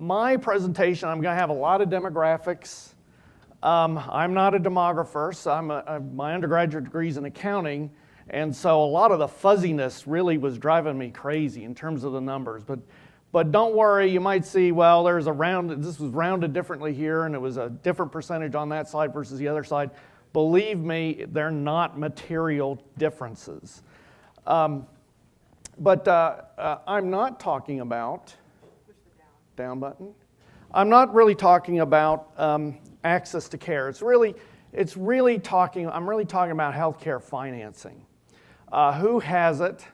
my presentation, I'm going to have a lot of demographics. I'm not a demographer, so my undergraduate degree is in accounting, and so a lot of the fuzziness really was driving me crazy in terms of the numbers. But don't worry, you might see, well, this was rounded differently here, and it was a different percentage on that side versus the other side. Believe me, they're not material differences. But I'm not talking about, down button. I'm not really talking about access to care. I'm really talking about healthcare financing. Who has it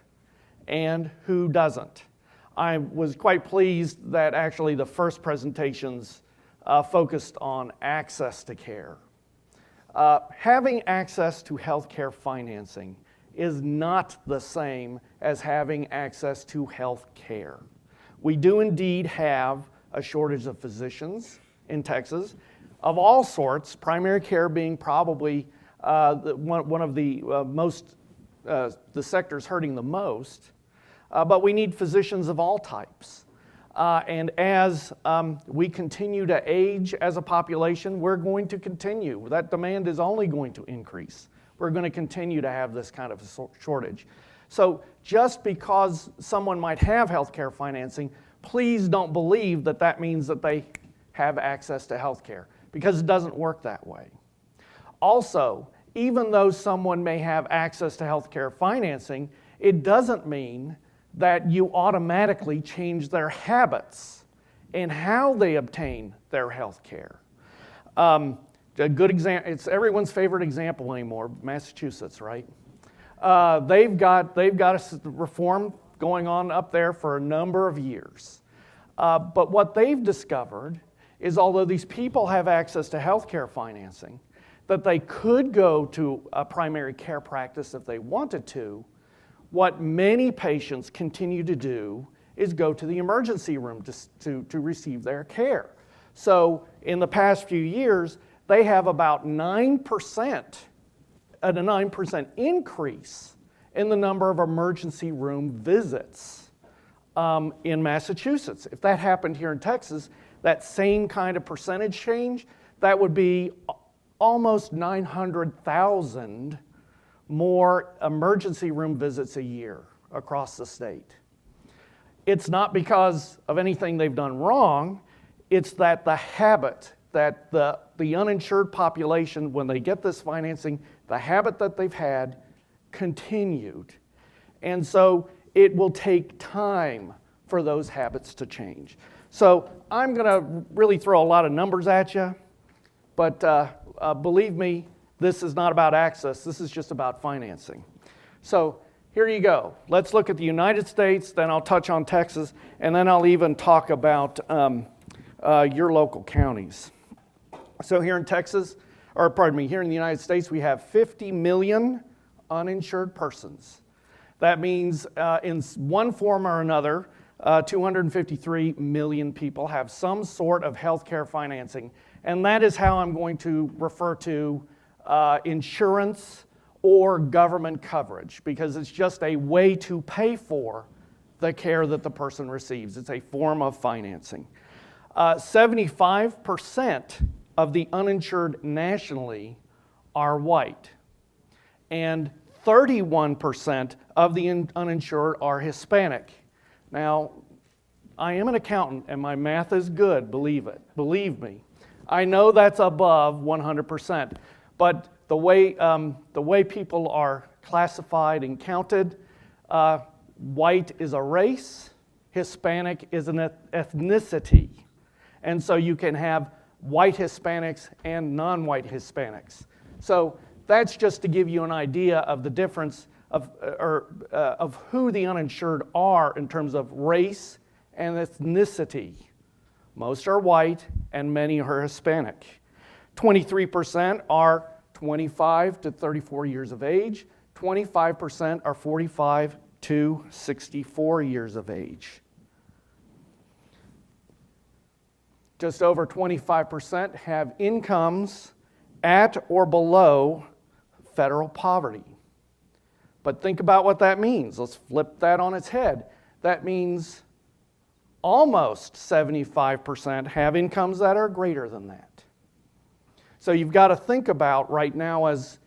and who doesn't? I was quite pleased that actually the first presentations focused on access to care. Having access to healthcare financing is not the same as having access to health care. We do indeed have a shortage of physicians in Texas of all sorts, primary care being probably one of the the sectors hurting the most, but we need physicians of all types. And as we continue to age as a population, we're going to continue. That demand is only going to increase. We're going to continue to have this kind of shortage. So just because someone might have healthcare financing, please don't believe that that means that they have access to healthcare, because it doesn't work that way. Also, even though someone may have access to healthcare financing, it doesn't mean that you automatically change their habits and how they obtain their health care. A good example, it's everyone's favorite example anymore, Massachusetts, right? They've got a reform going on up there for a number of years. But what they've discovered is, although these people have access to healthcare financing, that they could go to a primary care practice if they wanted to, what many patients continue to do is go to the emergency room to receive their care. So in the past few years, they have about 9%, a 9% increase in the number of emergency room visits in Massachusetts. If that happened here in Texas, that same kind of percentage change, that would be almost 900,000 more emergency room visits a year across the state. It's not because of anything they've done wrong, it's that the habit that the uninsured population, when they get this financing, the habit that they've had continued. And so it will take time for those habits to change. So I'm gonna really throw a lot of numbers at you, but believe me, this is not about access, this is just about financing. So here you go. Let's look at the United States, then I'll touch on Texas, and then I'll even talk about your local counties. So here in Texas, or pardon me, here in the United States, we have 50 million uninsured persons. That means in one form or another, 253 million people have some sort of healthcare financing, and that is how I'm going to refer to insurance or government coverage, because it's just a way to pay for the care that the person receives. It's a form of financing. 75% of the uninsured nationally are white, and 31% of the uninsured are Hispanic. Now, I am an accountant and my math is good, believe me. I know that's above 100%, but the way people are classified and counted, white is a race, Hispanic is an ethnicity. And so you can have white Hispanics and non-white Hispanics. So that's just to give you an idea of the difference of who the uninsured are in terms of race and ethnicity. Most are white and many are Hispanic. 23% are 25 to 34 years of age. 25% are 45 to 64 years of age. Just over 25% have incomes at or below federal poverty. But think about what that means. Let's flip that on its head. That means almost 75% have incomes that are greater than that. So you've got to think about right now as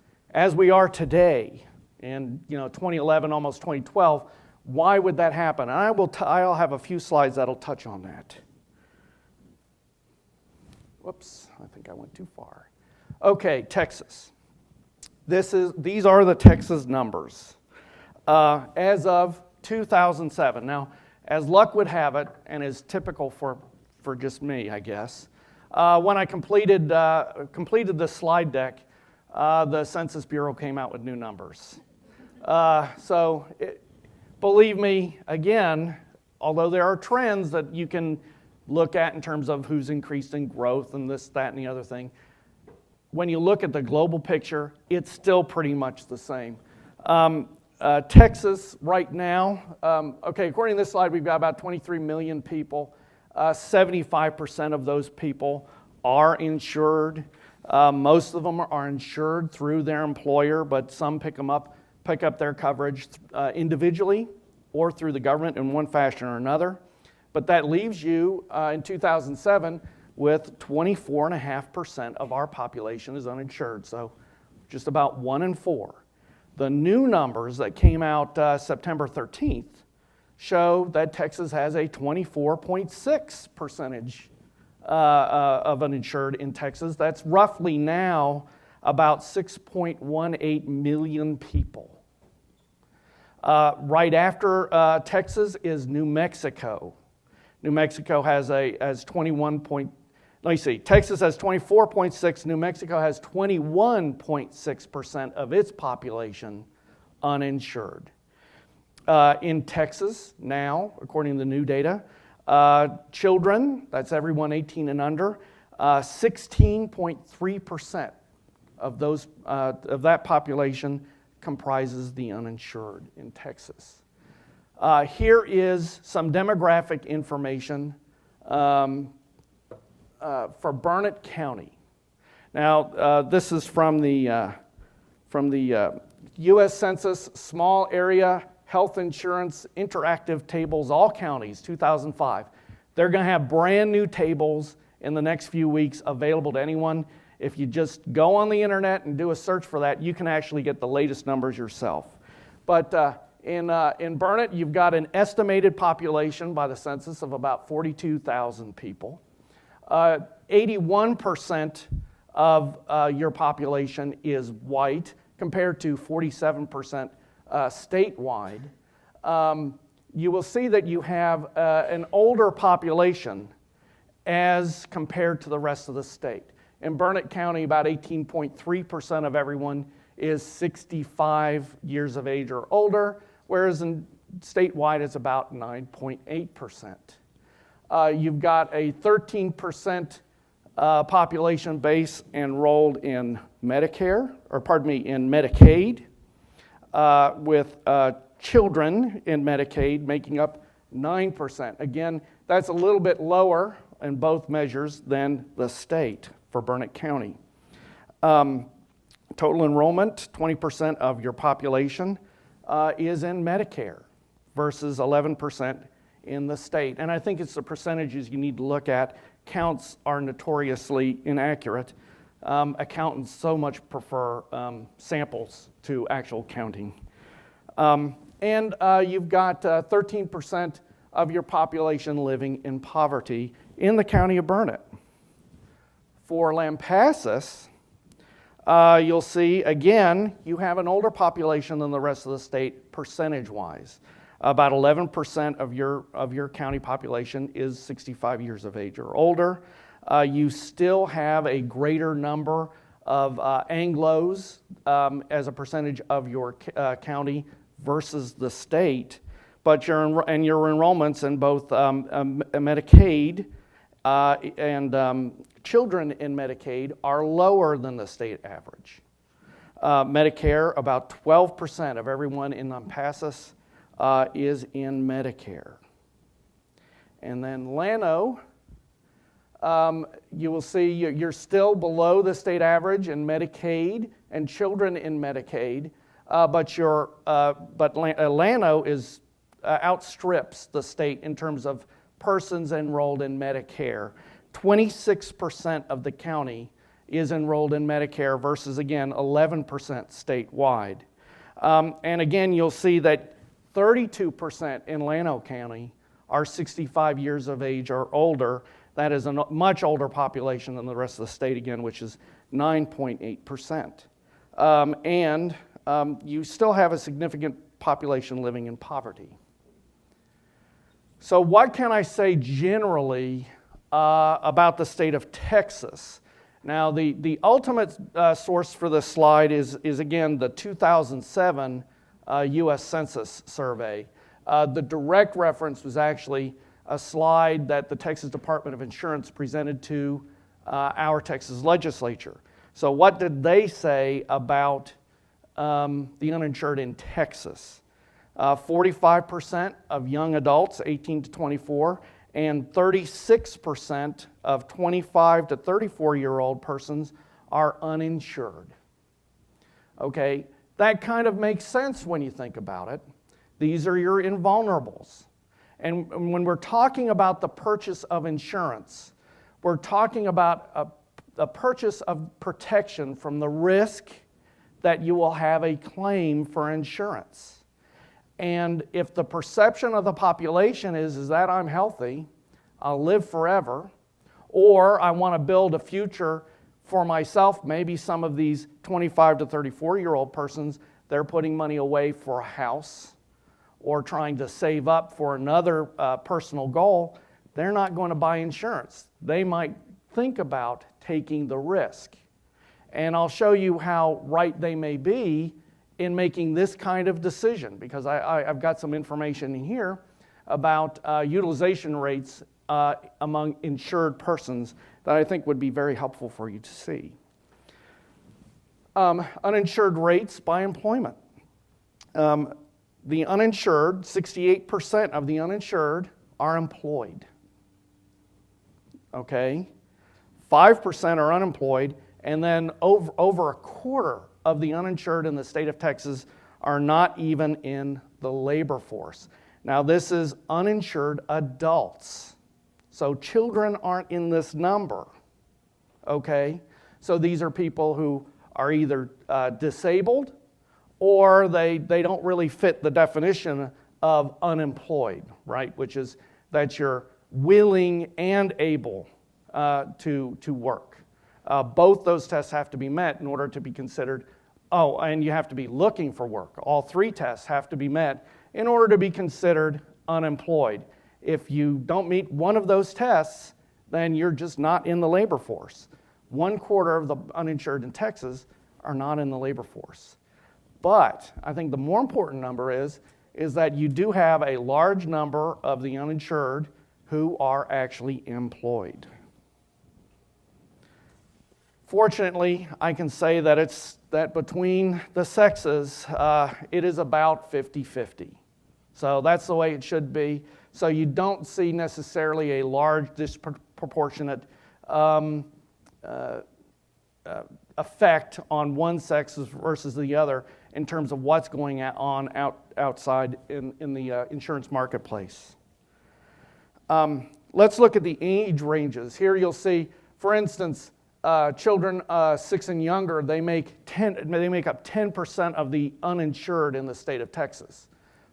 we are today, in 2011, almost 2012, why would that happen? And I'll have a few slides that'll touch on that. Whoops, I think I went too far. Okay, Texas. These are the Texas numbers as of 2007. Now, as luck would have it, and is typical for just me, I guess, when I completed the slide deck, the Census Bureau came out with new numbers. Believe me, again, although there are trends that you can look at in terms of who's increased in growth and this, that, and the other thing, when you look at the global picture, it's still pretty much the same. Texas right now, according to this slide, we've got about 23 million people. 75% of those people are insured. Most of them are insured through their employer, but some pick up their coverage individually or through the government in one fashion or another. But that leaves you in 2007 with 24.5% of our population is uninsured, so just about 1 in 4. The new numbers that came out September 13th show that Texas has a 24.6% of uninsured in Texas. That's roughly now about 6.18 million people. Right after Texas is New Mexico. New Mexico has 21. Let me see. Texas has 24.6. New Mexico has 21.6% of its population uninsured. In Texas now, according to the new data, children, that's everyone 18 and under, 16.3% of that population comprises the uninsured in Texas. Here is some demographic information for Burnett County. Now, this is from the U.S. Census Small Area Health Insurance Interactive Tables, all counties, 2005. They're going to have brand new tables in the next few weeks available to anyone. If you just go on the internet and do a search for that, you can actually get the latest numbers yourself. But in Burnett, you've got an estimated population by the census of about 42,000 people. 81% of your population is white, compared to 47% statewide. You will see that you have an older population as compared to the rest of the state. In Burnett County, about 18.3% of everyone is 65 years of age or older, whereas in statewide it's about 9.8%. You've got a 13% population base enrolled in Medicare, in Medicaid, with children in Medicaid making up 9%. Again, that's a little bit lower in both measures than the state for Burnett County. Total enrollment, 20% of your population is in Medicare versus 11% in the state. And I think it's the percentages you need to look at. Counts are notoriously inaccurate. Accountants so much prefer samples to actual counting. And you've got 13% of your population living in poverty in the county of Burnett. For Lampasas, you'll see, again, you have an older population than the rest of the state percentage-wise. About 11% of your county population is 65 years of age or older. You still have a greater number of Anglos as a percentage of your county versus the state, but your enrollments in both Medicaid and children in Medicaid are lower than the state average. Medicare, about 12% of everyone in Lampasas is in Medicare. And then Llano, you will see you're still below the state average in Medicaid and children in Medicaid, but Llano outstrips the state in terms of persons enrolled in Medicare. 26% of the county is enrolled in Medicare versus, again, 11% statewide. And again, you'll see that 32% in Llano County are 65 years of age or older. That is a much older population than the rest of the state, again, which is 9.8%. And you still have a significant population living in poverty. So what can I say generally about the state of Texas? Now, the ultimate source for this slide is again, the 2007 U.S. Census survey. The direct reference was actually a slide that the Texas Department of Insurance presented to our Texas legislature. So what did they say about the uninsured in Texas? 45% of young adults, 18 to 24, and 36% of 25 to 34-year-old persons are uninsured. Okay, that kind of makes sense when you think about it. These are your invulnerables. And when we're talking about the purchase of insurance, we're talking about a purchase of protection from the risk that you will have a claim for insurance. And if the perception of the population is that I'm healthy, I'll live forever, or I want to build a future for myself, maybe some of these 25 to 34-year-old persons, they're putting money away for a house or trying to save up for another personal goal, they're not going to buy insurance. They might think about taking the risk. And I'll show you how right they may be in making this kind of decision, because I've got some information in here about utilization rates among insured persons that I think would be very helpful for you to see. Uninsured rates by employment. The uninsured, 68% of the uninsured are employed. Okay? 5% are unemployed, and then over a quarter of the uninsured in the state of Texas are not even in the labor force. Now, this is uninsured adults. So children aren't in this number, okay? So these are people who are either disabled or they don't really fit the definition of unemployed, right? Which is that you're willing and able to work. Both those tests have to be met in order to be considered, and you have to be looking for work. All three tests have to be met in order to be considered unemployed. If you don't meet one of those tests, then you're just not in the labor force. 1/4 of the uninsured in Texas are not in the labor force. But I think the more important number is that you do have a large number of the uninsured who are actually employed. Fortunately, I can say that between the sexes, it is about 50-50. So that's the way it should be. So you don't see necessarily a large disproportionate effect on one sex versus the other in terms of what's going on outside in the insurance marketplace. Let's look at the age ranges. Here you'll see, for instance, children 6 and younger, they make up 10% of the uninsured in the state of Texas.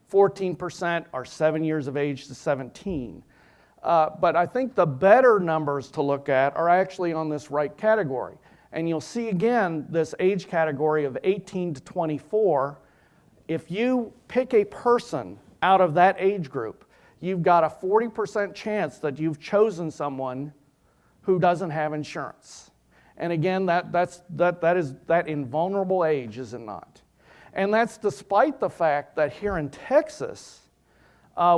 14% are 7 years of age to 17. But I think the better numbers to look at are actually on this right category. And you'll see again this age category of 18 to 24. If you pick a person out of that age group, you've got a 40% chance that you've chosen someone who doesn't have insurance. And again, that is that invulnerable age, is it not? And that's despite the fact that here in Texas,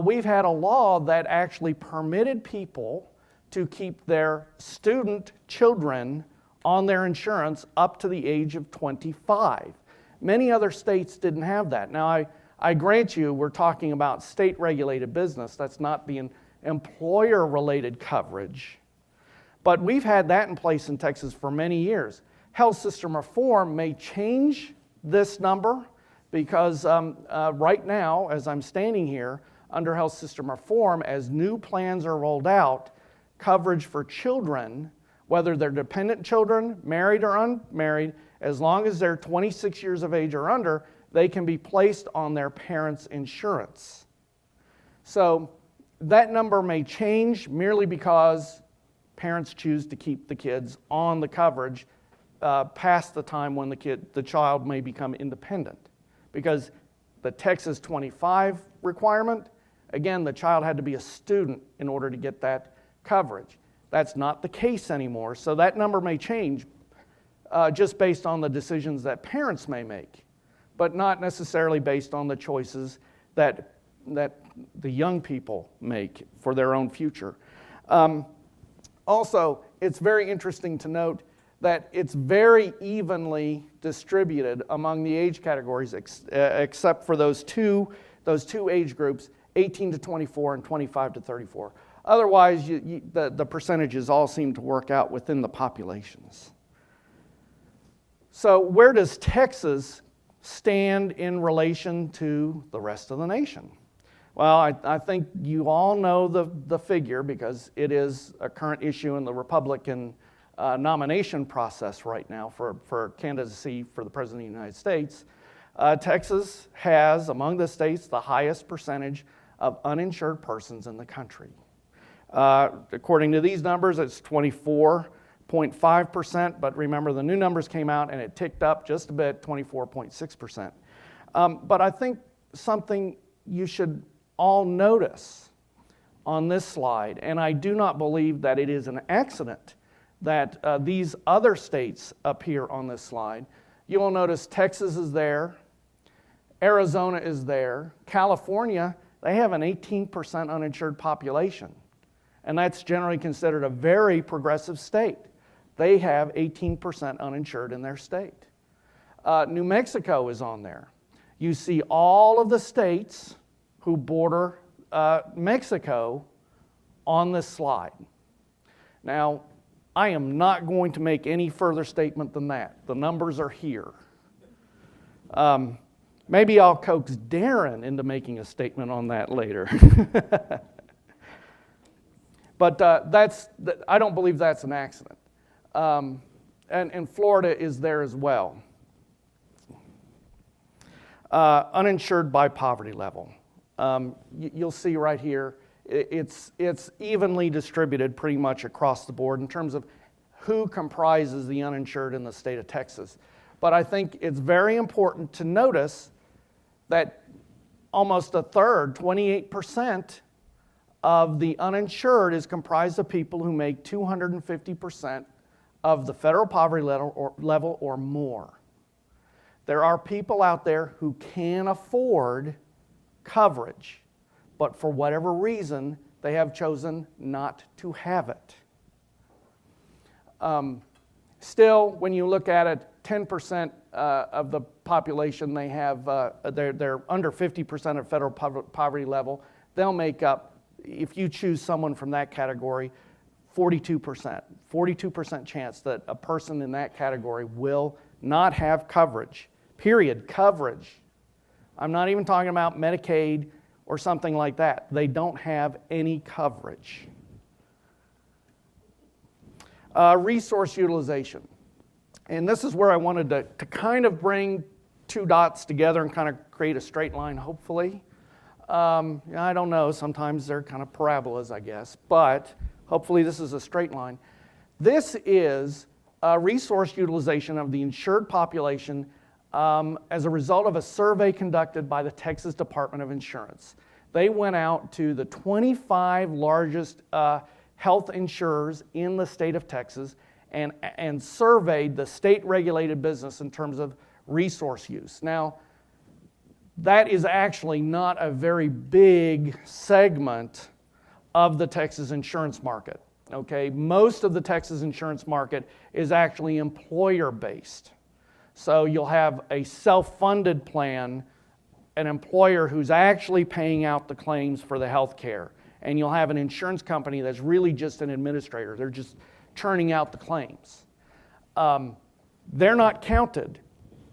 we've had a law that actually permitted people to keep their student children on their insurance up to the age of 25. Many other states didn't have that. Now, I grant you, we're talking about state-regulated business. That's not the employer-related coverage. But we've had that in place in Texas for many years. Health system reform may change this number because right now, as I'm standing here, under health system reform, as new plans are rolled out, coverage for children, whether they're dependent children, married or unmarried, as long as they're 26 years of age or under, they can be placed on their parents' insurance. So that number may change merely because parents choose to keep the kids on the coverage past the time when the child may become independent. Because the Texas 25 requirement, again, the child had to be a student in order to get that coverage. That's not the case anymore, so that number may change just based on the decisions that parents may make, but not necessarily based on the choices that the young people make for their own future. Also, it's very interesting to note that it's very evenly distributed among the age categories, except for those two age groups, 18 to 24 and 25 to 34. Otherwise, the percentages all seem to work out within the populations. So where does Texas stand in relation to the rest of the nation? Well, I think you all know the figure because it is a current issue in the Republican nomination process right now for candidacy for the President of the United States. Texas has, among the states, the highest percentage of uninsured persons in the country. According to these numbers, it's 24.5%, but remember the new numbers came out and it ticked up just a bit, 24.6%. But I think something you should all notice on this slide, and I do not believe that it is an accident that these other states appear on this slide. You will notice Texas is there, Arizona is there, California, they have an 18% uninsured population, and that's generally considered a very progressive state. They have 18% uninsured in their state. New Mexico is on there. You see all of the states who border Mexico on this slide. Now, I am not going to make any further statement than that. The numbers are here. Maybe I'll coax Darren into making a statement on that later. But I don't believe that's an accident. And Florida is there as well. Uninsured by poverty level. You'll see right here, it's evenly distributed pretty much across the board in terms of who comprises the uninsured in the state of Texas. But I think it's very important to notice that almost a third, 28%, of the uninsured is comprised of people who make 250% of the federal poverty level or more. There are people out there who can afford coverage, but for whatever reason, they have chosen not to have it. Still, when you look at it, 10% of the population, they're under 50% of federal poverty level. They'll make up, if you choose someone from that category, 42% chance that a person in that category will not have coverage. Period. Coverage. I'm not even talking about Medicaid or something like that. They don't have any coverage. Resource utilization. And this is where I wanted to kind of bring two dots together and kind of create a straight line, hopefully. I don't know, sometimes they're kind of parabolas, I guess, but hopefully this is a straight line. This is resource utilization of the insured population as a result of a survey conducted by the Texas Department of Insurance. They went out to the 25 largest health insurers in the state of Texas and surveyed the state-regulated business in terms of resource use. Now, that is actually not a very big segment of the Texas insurance market. Okay, most of the Texas insurance market is actually employer-based. So you'll have a self-funded plan, an employer who's actually paying out the claims for the health care, and you'll have an insurance company that's really just an administrator. They're just churning out the claims. They're not counted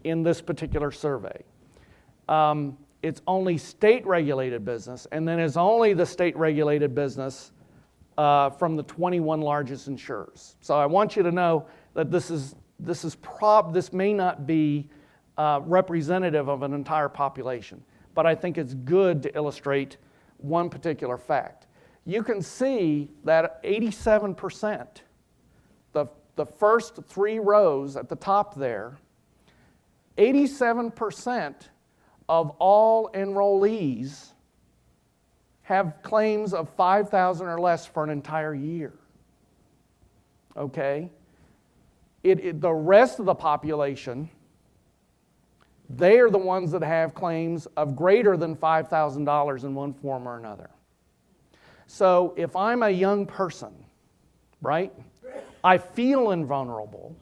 in this particular survey. it's only state-regulated business, and then it's only the state-regulated business from the 21 largest insurers. So I want you to know that this may not be representative of an entire population, but I think it's good to illustrate one particular fact. You can see that 87%, the first 3 rows at the top there, 87% of all enrollees have claims of $5,000 or less for an entire year. Okay? The rest of the population, they are the ones that have claims of greater than $5,000 in one form or another. So if I'm a young person, right, I feel invulnerable,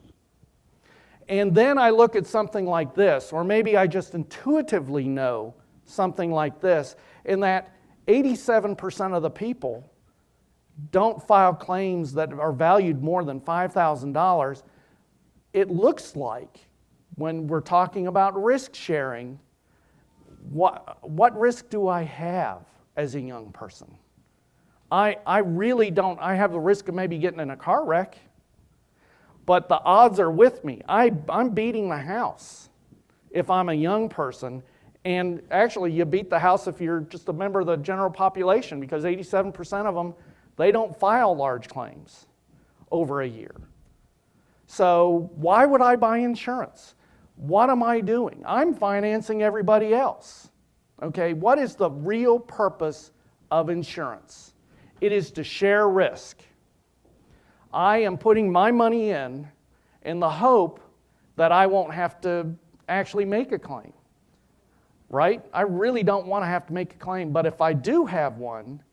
and then I look at something like this, or maybe I just intuitively know something like this, in that 87% of the people don't file claims that are valued more than $5,000, it looks like when we're talking about risk sharing, what risk do I have as a young person? I really don't. I have the risk of maybe getting in a car wreck, but the odds are with me. I'm beating the house if I'm a young person. And actually, you beat the house if you're just a member of the general population, because 87% of them, they don't file large claims over a year. So why would I buy insurance? What am I doing? I'm financing everybody else. Okay, what is the real purpose of insurance? It is to share risk. I am putting my money in the hope that I won't have to actually make a claim. Right? I really don't want to have to make a claim, but if I do have one,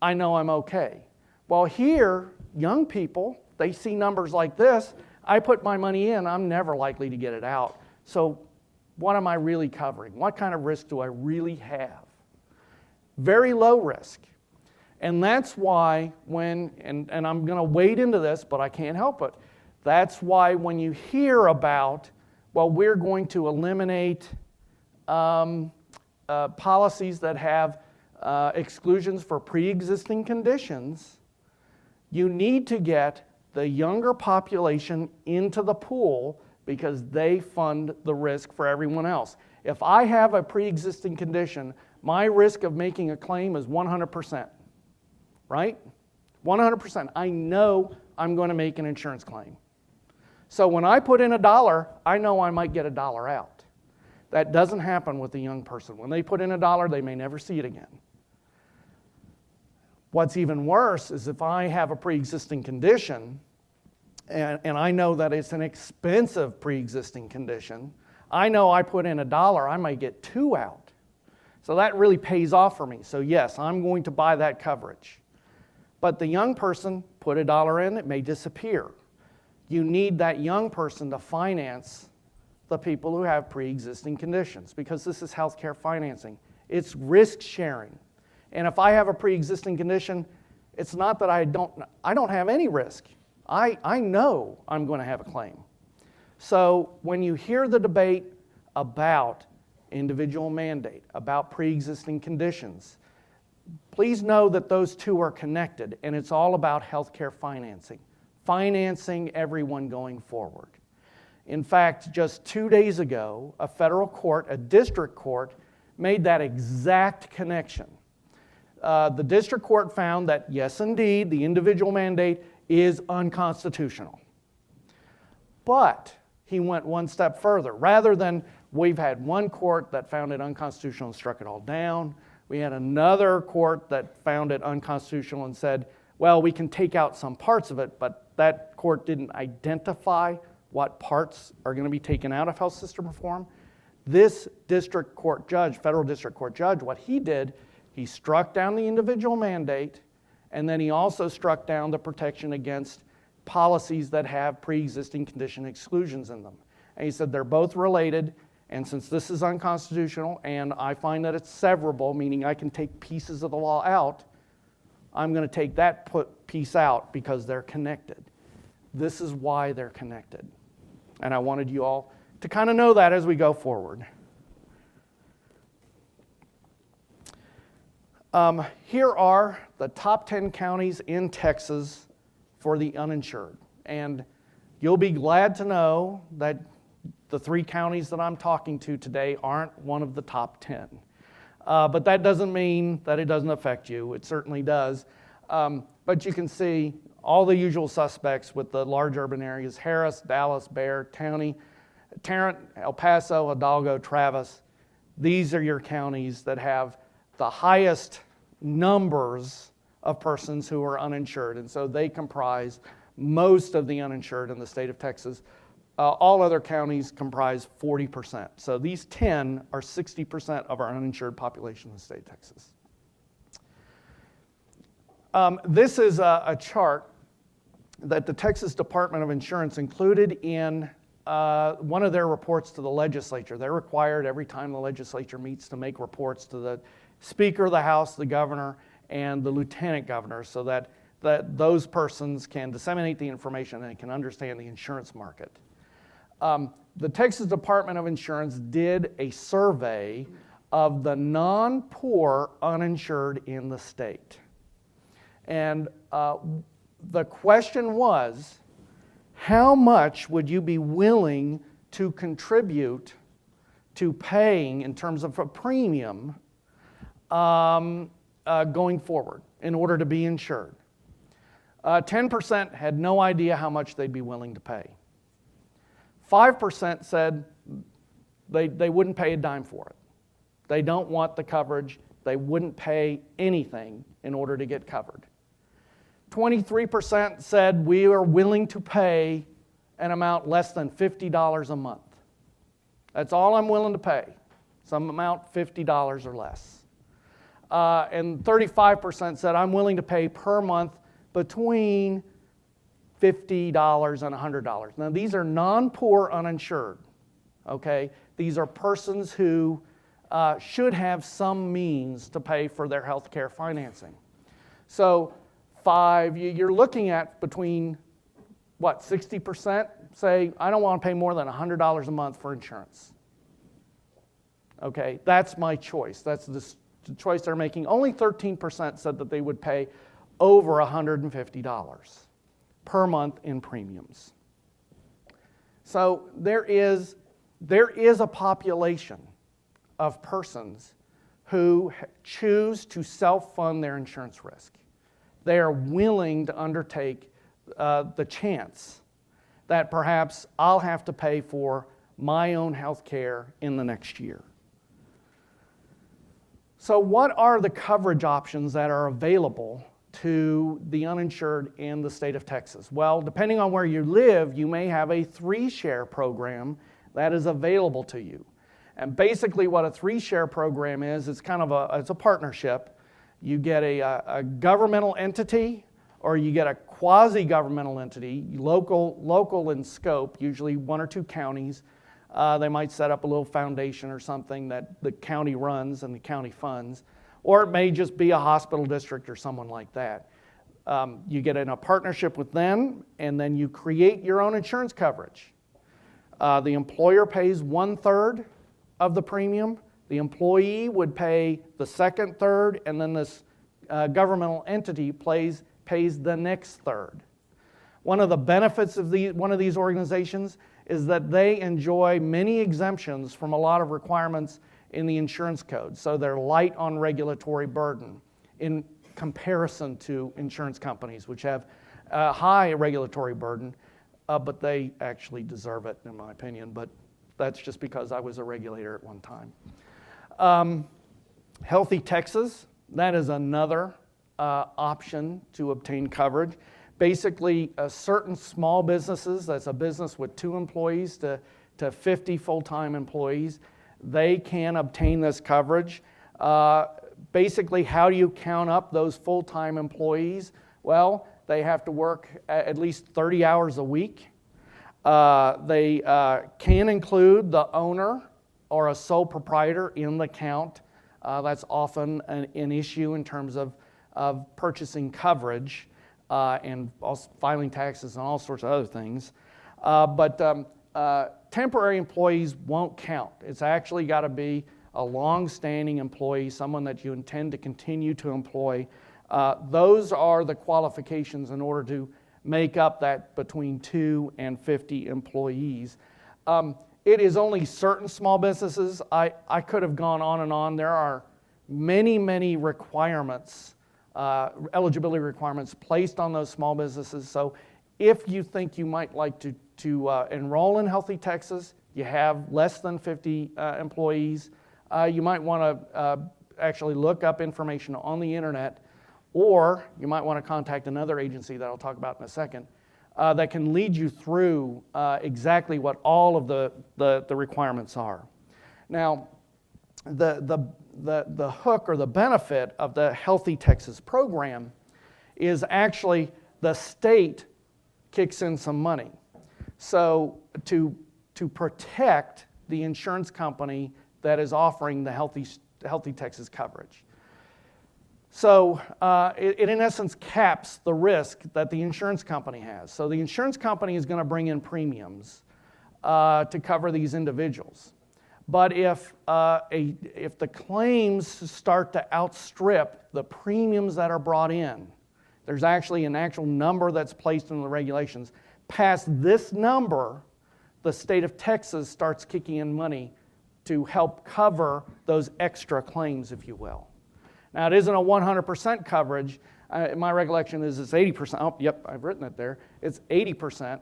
I know I'm okay. Well, here, young people, they see numbers like this. I put my money in, I'm never likely to get it out. So what am I really covering? What kind of risk do I really have? Very low risk. And that's why and I'm going to wade into this, but I can't help it. That's why when you hear about, well, we're going to eliminate policies that have exclusions for pre-existing conditions, you need to get the younger population into the pool because they fund the risk for everyone else. If I have a pre-existing condition, my risk of making a claim is 100%, right? 100%. I know I'm going to make an insurance claim. So when I put in $1, I know I might get $1 out. That doesn't happen with a young person. When they put in $1, they may never see it again. What's even worse is if I have a pre-existing condition, and I know that it's an expensive pre-existing condition, I know I put in $1, I might get $2 out. So that really pays off for me. So yes, I'm going to buy that coverage. But the young person put $1 in, it may disappear. You need that young person to finance the people who have pre-existing conditions, because this is healthcare financing. It's risk sharing. And if I have a pre-existing condition, it's not that I don't have any risk. I know I'm going to have a claim. So when you hear the debate about individual mandate, about pre-existing conditions, please know that those two are connected, and it's all about healthcare financing everyone going forward. In fact, just 2 days ago, a federal court, a district court, made that exact connection. The district court found that, yes, indeed, the individual mandate is unconstitutional. But he went one step further. Rather than we've had one court that found it unconstitutional and struck it all down, we had another court that found it unconstitutional and said, well, we can take out some parts of it, but that court didn't identify what parts are going to be taken out of health system reform. This district court judge, federal district court judge, what he did, he struck down the individual mandate, and then he also struck down the protection against policies that have pre-existing condition exclusions in them. And he said they're both related, and since this is unconstitutional, and I find that it's severable, meaning I can take pieces of the law out, I'm going to take that piece out because they're connected. This is why they're connected. And I wanted you all to kind of know that as we go forward. Here are the top 10 counties in Texas for the uninsured. And you'll be glad to know that the 3 counties that I'm talking to today aren't one of the top 10. But that doesn't mean that it doesn't affect you. It certainly does. But you can see all the usual suspects with the large urban areas: Harris, Dallas, Bexar, Tarrant, El Paso, Hidalgo, Travis. These are your counties that have the highest numbers of persons who are uninsured. And so they comprise most of the uninsured in the state of Texas. All other counties comprise 40%. So these 10 are 60% of our uninsured population in the state of Texas. This is a chart that the Texas Department of Insurance included in one of their reports to the legislature. They're required every time the legislature meets to make reports to the Speaker of the House, the governor, and the lieutenant governor, so that those persons can disseminate the information and can understand the insurance market. The Texas Department of Insurance did a survey of the non-poor uninsured in the state. And the question was, how much would you be willing to contribute to paying in terms of a premium going forward in order to be insured? 10% had no idea how much they'd be willing to pay. 5% said they wouldn't pay a dime for it. They don't want the coverage. They wouldn't pay anything in order to get covered. 23% said we are willing to pay an amount less than $50 a month. That's all I'm willing to pay. Some amount $50 or less. And 35% said I'm willing to pay per month between $50 and $100. Now these are non-poor uninsured, okay? These are persons who should have some means to pay for their health care financing. So you're looking at between, 60% say, I don't want to pay more than $100 a month for insurance. Okay, that's my choice. That's the choice they're making. Only 13% said that they would pay over $150 per month in premiums. So there is a population of persons who choose to self-fund their insurance risk. They are willing to undertake the chance that perhaps I'll have to pay for my own health care in the next year. So what are the coverage options that are available to the uninsured in the state of Texas? Well, depending on where you live, you may have a 3-share program that is available to you. And basically what a 3-share program is, it's kind of it's a partnership. You get a governmental entity, or you get a quasi-governmental entity, local in scope, usually 1 or 2 counties. They might set up a little foundation or something that the county runs and the county funds, or it may just be a hospital district or someone like that. You get in a partnership with them, and then you create your own insurance coverage. The employer pays 1/3 of the premium. The employee would pay the second third, and then this governmental entity pays the next third. One of the benefits of one of these organizations is that they enjoy many exemptions from a lot of requirements in the insurance code. So they're light on regulatory burden in comparison to insurance companies, which have a high regulatory burden, but they actually deserve it, in my opinion. But that's just because I was a regulator at one time. Healthy Texas, that is another option to obtain coverage. Basically, certain small businesses, that's a business with 2 employees to 50 full-time employees, they can obtain this coverage. Basically, how do you count up those full-time employees? Well, they have to work at least 30 hours a week. They can include the owner or a sole proprietor in the count. That's often an issue in terms of purchasing coverage and also filing taxes and all sorts of other things. But temporary employees won't count. It's actually got to be a long-standing employee, someone that you intend to continue to employ. Those are the qualifications in order to make up that between 2 and 50 employees. It is only certain small businesses. I could have gone on and on. There are many, many requirements, eligibility requirements placed on those small businesses. So if you think you might like to enroll in Healthy Texas, you have less than 50 employees, you might want to actually look up information on the internet, or you might want to contact another agency that I'll talk about in a second that can lead you through exactly what all of the requirements are. Now, the hook or the benefit of the Healthy Texas program is actually the state kicks in some money. So to protect the insurance company that is offering the Healthy Texas coverage. So it in essence caps the risk that the insurance company has. So the insurance company is going to bring in premiums to cover these individuals. But if the claims start to outstrip the premiums that are brought in, there's actually an actual number that's placed in the regulations. Past this number, the state of Texas starts kicking in money to help cover those extra claims, if you will. Now, it isn't a 100% coverage. My recollection is it's 80%. Oh, yep, I've written it there. It's 80%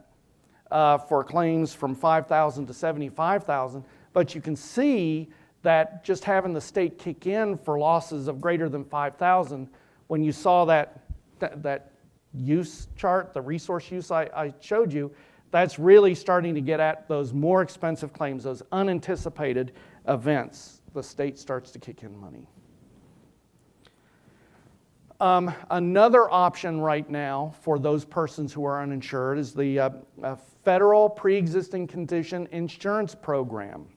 for claims from $5,000 to $75,000. But you can see that just having the state kick in for losses of greater than $5,000, when you saw that use chart, the resource use I showed you, that's really starting to get at those more expensive claims, those unanticipated events. The state starts to kick in money. Another option right now for those persons who are uninsured is the Federal Pre-Existing Condition Insurance Program.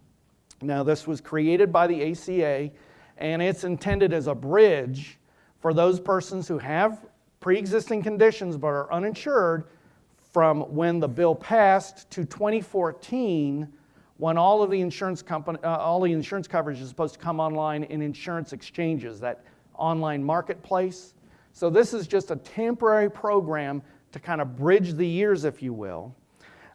Now, this was created by the ACA, and it's intended as a bridge for those persons who have pre-existing conditions but are uninsured from when the bill passed to 2014, when all of the insurance coverage is supposed to come online in insurance exchanges, that online marketplace. So this is just a temporary program to kind of bridge the years, if you will.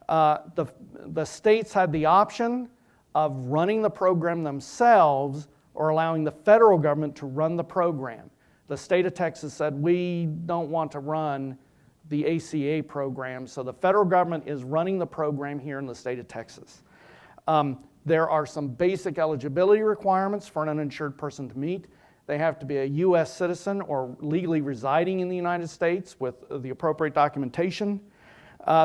The states had the option of running the program themselves or allowing the federal government to run the program. The state of Texas said, we don't want to run the ACA program, so the federal government is running the program here in the state of Texas. There are some basic eligibility requirements for an uninsured person to meet. They have to be a U.S. citizen or legally residing in the United States with the appropriate documentation.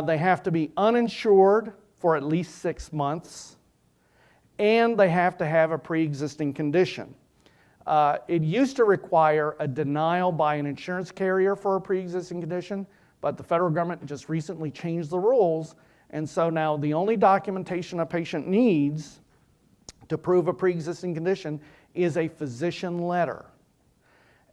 They have to be uninsured for at least 6 months, and they have to have a pre-existing condition. It used to require a denial by an insurance carrier for a pre-existing condition, but the federal government just recently changed the rules, and so now the only documentation a patient needs to prove a pre-existing condition is a physician letter.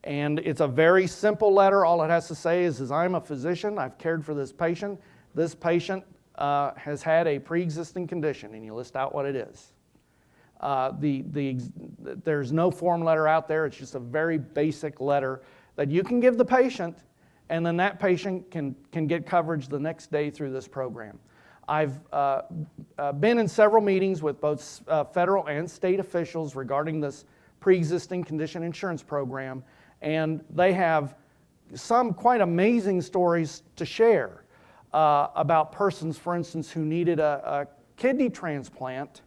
And it's a very simple letter. All it has to say is I'm a physician, I've cared for this patient. This patient has had a pre-existing condition, and you list out what it is. There's no form letter out there. It's just a very basic letter that you can give the patient, and then that patient can get coverage the next day through this program. I've been in several meetings with both federal and state officials regarding this pre-existing condition insurance program, and they have some quite amazing stories to share about persons, for instance, who needed a kidney transplant,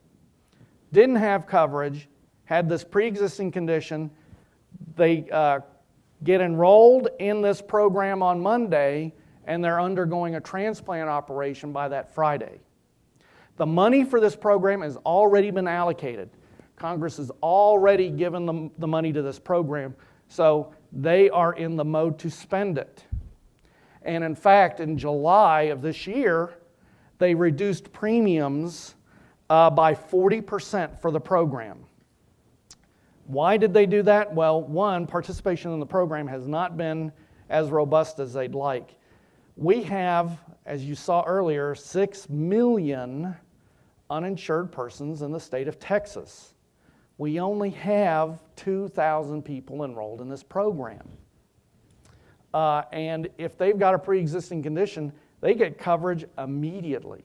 didn't have coverage, had this pre-existing condition. They get enrolled in this program on Monday, and they're undergoing a transplant operation by that Friday. The money for this program has already been allocated. Congress has already given them the money to this program, so they are in the mode to spend it. And in fact, in July of this year, they reduced premiums by 40% for the program. Why did they do that? Well, one, participation in the program has not been as robust as they'd like. We have, as you saw earlier, 6 million uninsured persons in the state of Texas. We only have 2,000 people enrolled in this program. And if they've got a pre-existing condition, they get coverage immediately.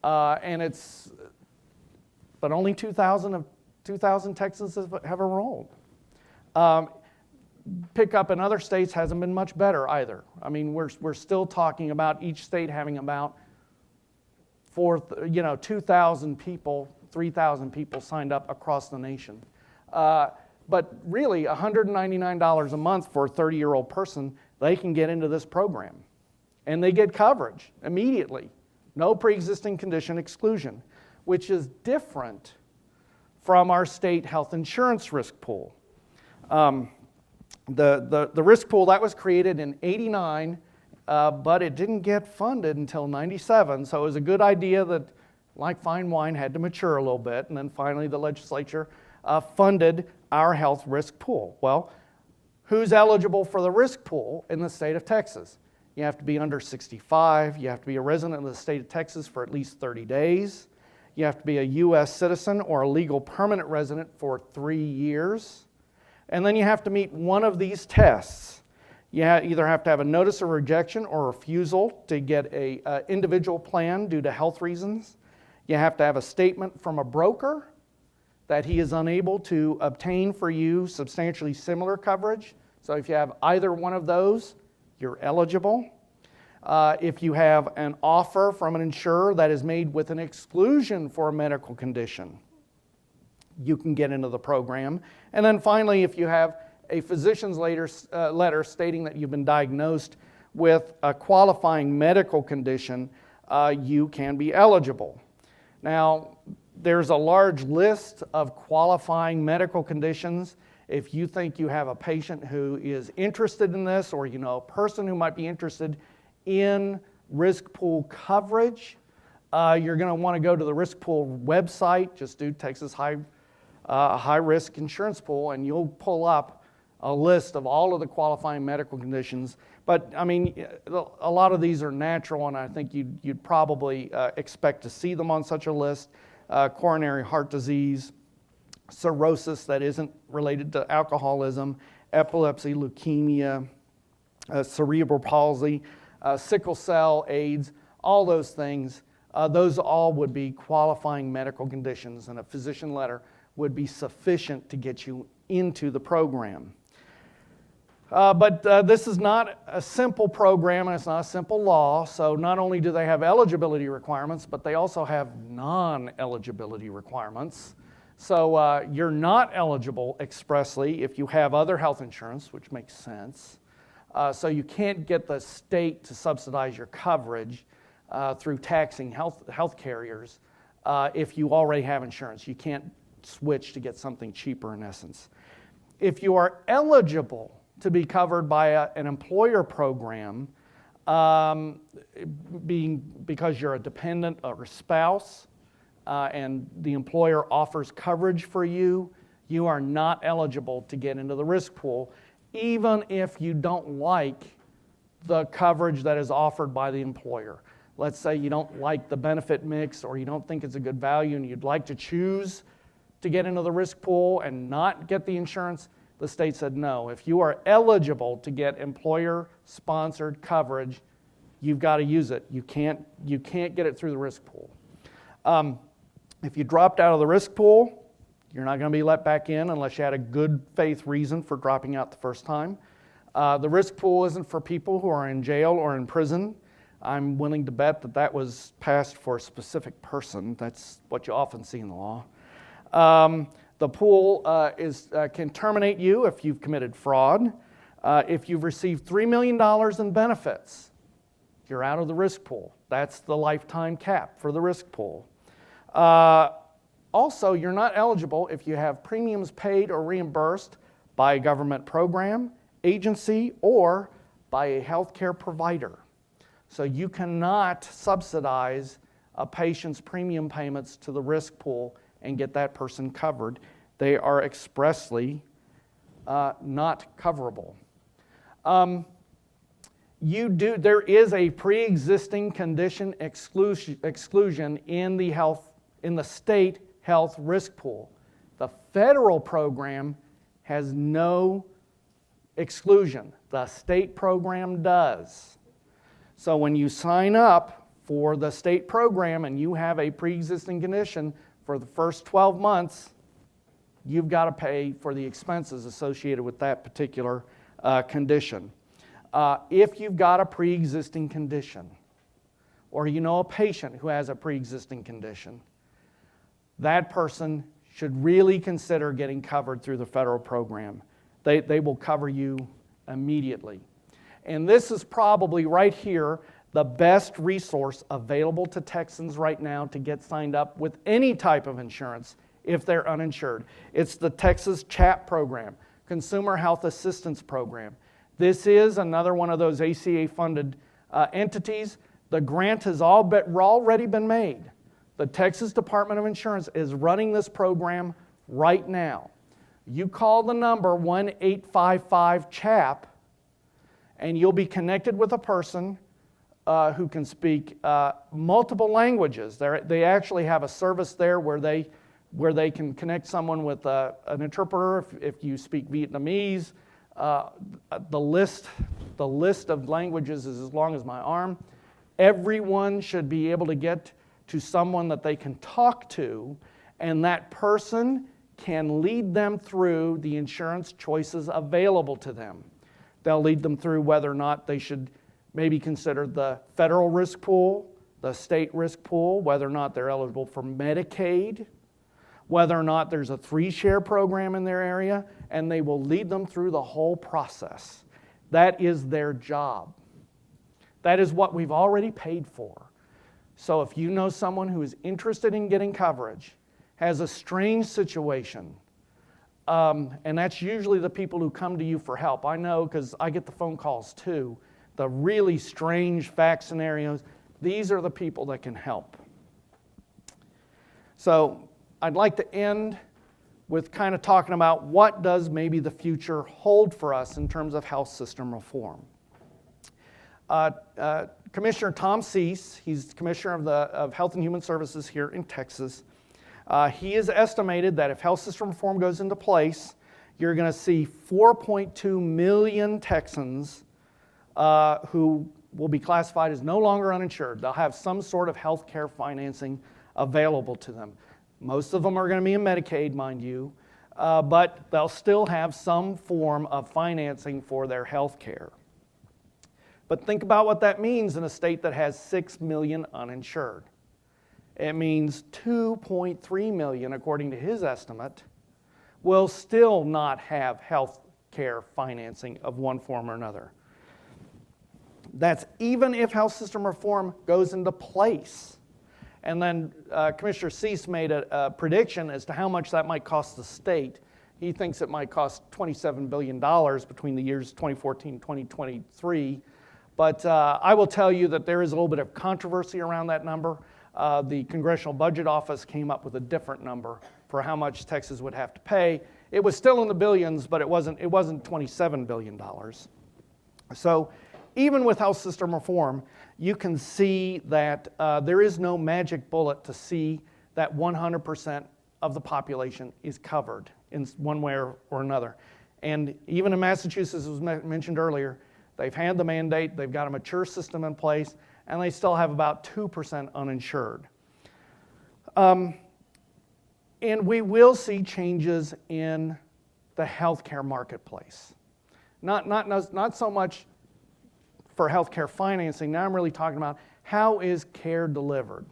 But only 2,000 Texans have enrolled. Pickup in other states hasn't been much better either. I mean, we're still talking about each state having about 2,000 people, 3,000 people signed up across the nation. But really, $199 a month for a 30-year-old person, they can get into this program. And they get coverage immediately. No pre-existing condition exclusion, which is different from our state health insurance risk pool. The risk pool, that was created in '89, but it didn't get funded until '97, so it was a good idea that, like fine wine, had to mature a little bit, and then finally the legislature funded our health risk pool. Well, who's eligible for the risk pool in the state of Texas? You have to be under 65, you have to be a resident of the state of Texas for at least 30 days, you have to be a U.S. citizen or a legal permanent resident for 3 years, and then you have to meet one of these tests. You either have to have a notice of rejection or refusal to get an individual plan due to health reasons. You have to have a statement from a broker that he is unable to obtain for you substantially similar coverage. So if you have either one of those, you're eligible. If you have an offer from an insurer that is made with an exclusion for a medical condition, you can get into the program. And then finally, if you have a physician's letter stating that you've been diagnosed with a qualifying medical condition, you can be eligible. Now, there's a large list of qualifying medical conditions. If you think you have a patient who is interested in this, or you know a person who might be interested in risk pool coverage, you're going to want to go to the risk pool website. Just do Texas High Risk Insurance Pool, and you'll pull up a list of all of the qualifying medical conditions. But I mean, a lot of these are natural, and I think you'd probably expect to see them on such a list. Coronary heart disease, cirrhosis that isn't related to alcoholism, epilepsy, leukemia, cerebral palsy, sickle cell, AIDS, all those things, those all would be qualifying medical conditions, and a physician letter would be sufficient to get you into the program. But this is not a simple program, and it's not a simple law, so not only do they have eligibility requirements, but they also have non-eligibility requirements. So you're not eligible expressly if you have other health insurance, which makes sense. So you can't get the state to subsidize your coverage through taxing health carriers if you already have insurance. You can't switch to get something cheaper in essence. If you are eligible to be covered by an employer program, because you're a dependent or a spouse, and the employer offers coverage for you, you are not eligible to get into the risk pool, even if you don't like the coverage that is offered by the employer. Let's say you don't like the benefit mix, or you don't think it's a good value and you'd like to choose to get into the risk pool and not get the insurance. The state said no. If you are eligible to get employer-sponsored coverage, you've got to use it. You can't get it through the risk pool. If you dropped out of the risk pool, you're not going to be let back in unless you had a good faith reason for dropping out the first time. The risk pool isn't for people who are in jail or in prison. I'm willing to bet that that was passed for a specific person. That's what you often see in the law. The pool can terminate you if you've committed fraud. If you've received $3 million in benefits, you're out of the risk pool. That's the lifetime cap for the risk pool. Also, you're not eligible if you have premiums paid or reimbursed by a government program, agency, or by a healthcare provider. So you cannot subsidize a patient's premium payments to the risk pool and get that person covered. They are expressly not coverable. There is a pre-existing condition exclusion in the state health risk pool. The federal program has no exclusion. The state program does. So when you sign up for the state program and you have a pre-existing condition for the first 12 months, you've got to pay for the expenses associated with that particular condition. If you've got a pre-existing condition, or you know a patient who has a pre-existing condition, that person should really consider getting covered through the federal program. They will cover you immediately. And this is probably right here the best resource available to Texans right now to get signed up with any type of insurance if they're uninsured. It's the Texas CHAP program, Consumer Health Assistance Program. This is another one of those ACA-funded entities. The grant has already been made. The Texas Department of Insurance is running this program right now. You call the number 1-855-CHAP, and you'll be connected with a person who can speak multiple languages. They actually have a service there where they can connect someone with an interpreter if you speak Vietnamese. The list of languages is as long as my arm. Everyone should be able to get to someone that they can talk to, and that person can lead them through the insurance choices available to them. They'll lead them through whether or not they should maybe consider the federal risk pool, the state risk pool, whether or not they're eligible for Medicaid, whether or not there's a 3-share program in their area, and they will lead them through the whole process. That is their job. That is what we've already paid for. So if you know someone who is interested in getting coverage, has a strange situation, and that's usually the people who come to you for help. I know because I get the phone calls too. The really strange fact scenarios, these are the people that can help. So I'd like to end with kind of talking about what does maybe the future hold for us in terms of health system reform. Commissioner Tom Cease, he's Commissioner of Health and Human Services here in Texas. He has estimated that if health system reform goes into place, you're going to see 4.2 million Texans who will be classified as no longer uninsured. They'll have some sort of health care financing available to them. Most of them are going to be in Medicaid, mind you, but they'll still have some form of financing for their health care. But think about what that means in a state that has 6 million uninsured. It means 2.3 million, according to his estimate, will still not have health care financing of one form or another. That's even if health system reform goes into place. And then Commissioner Cease made a prediction as to how much that might cost the state. He thinks it might cost $27 billion between the years 2014 and 2023. But I will tell you that there is a little bit of controversy around that number. The Congressional Budget Office came up with a different number for how much Texas would have to pay. It was still in the billions, but it wasn't $27 billion. So even with health system reform, you can see that there is no magic bullet to see that 100% of the population is covered in one way or another. And even in Massachusetts, as was mentioned earlier, they've had the mandate, they've got a mature system in place, and they still have about 2% uninsured. And we will see changes in the healthcare marketplace. Not so much for healthcare financing. Now I'm really talking about how is care delivered.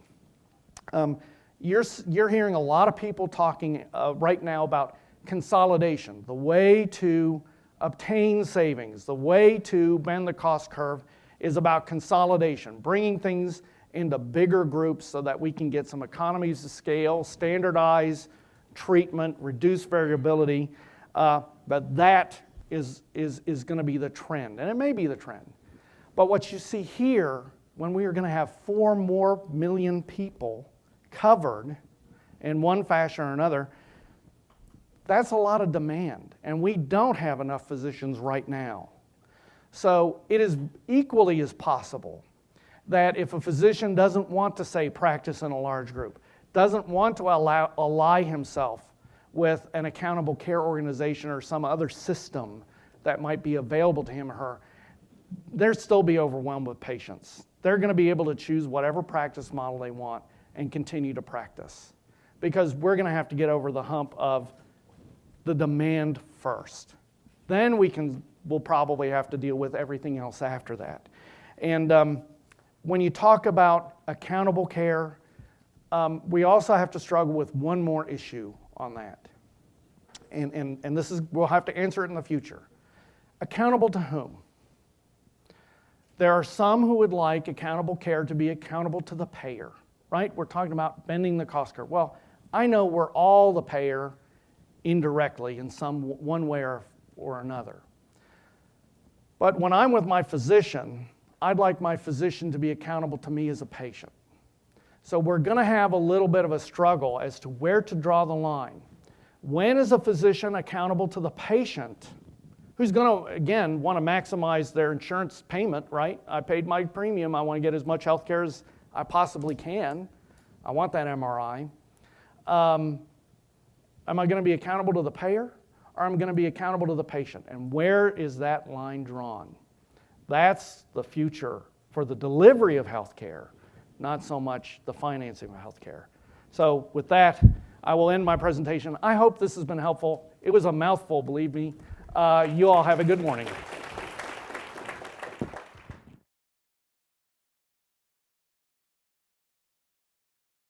You're hearing a lot of people talking right now about consolidation, the way to obtain savings, the way to bend the cost curve is about consolidation, bringing things into bigger groups so that we can get some economies of scale, standardize treatment, reduce variability. But that is going to be the trend, and it may be the trend. But what you see here, when we are going to have 4 more million people covered in one fashion or another, that's a lot of demand, and we don't have enough physicians right now. So it is equally as possible that if a physician doesn't want to, say, practice in a large group, doesn't want to ally himself with an accountable care organization or some other system that might be available to him or her, they'll still be overwhelmed with patients. They're going to be able to choose whatever practice model they want and continue to practice, because we're going to have to get over the hump of the demand first. Then we'll probably have to deal with everything else after that. And when you talk about accountable care, we also have to struggle with one more issue on that. And this is, we'll have to answer it in the future. Accountable to whom? There are some who would like accountable care to be accountable to the payer, right? We're talking about bending the cost curve. Well, I know we're all the payer indirectly in one way or another. But when I'm with my physician, I'd like my physician to be accountable to me as a patient. So we're going to have a little bit of a struggle as to where to draw the line. When is a physician accountable to the patient, who's going to, again, want to maximize their insurance payment, right? I paid my premium. I want to get as much health care as I possibly can. I want that MRI. Am I going to be accountable to the payer, or am I going to be accountable to the patient? And where is that line drawn? That's the future for the delivery of health care, not so much the financing of health care. So with that, I will end my presentation. I hope this has been helpful. It was a mouthful, believe me. You all have a good morning.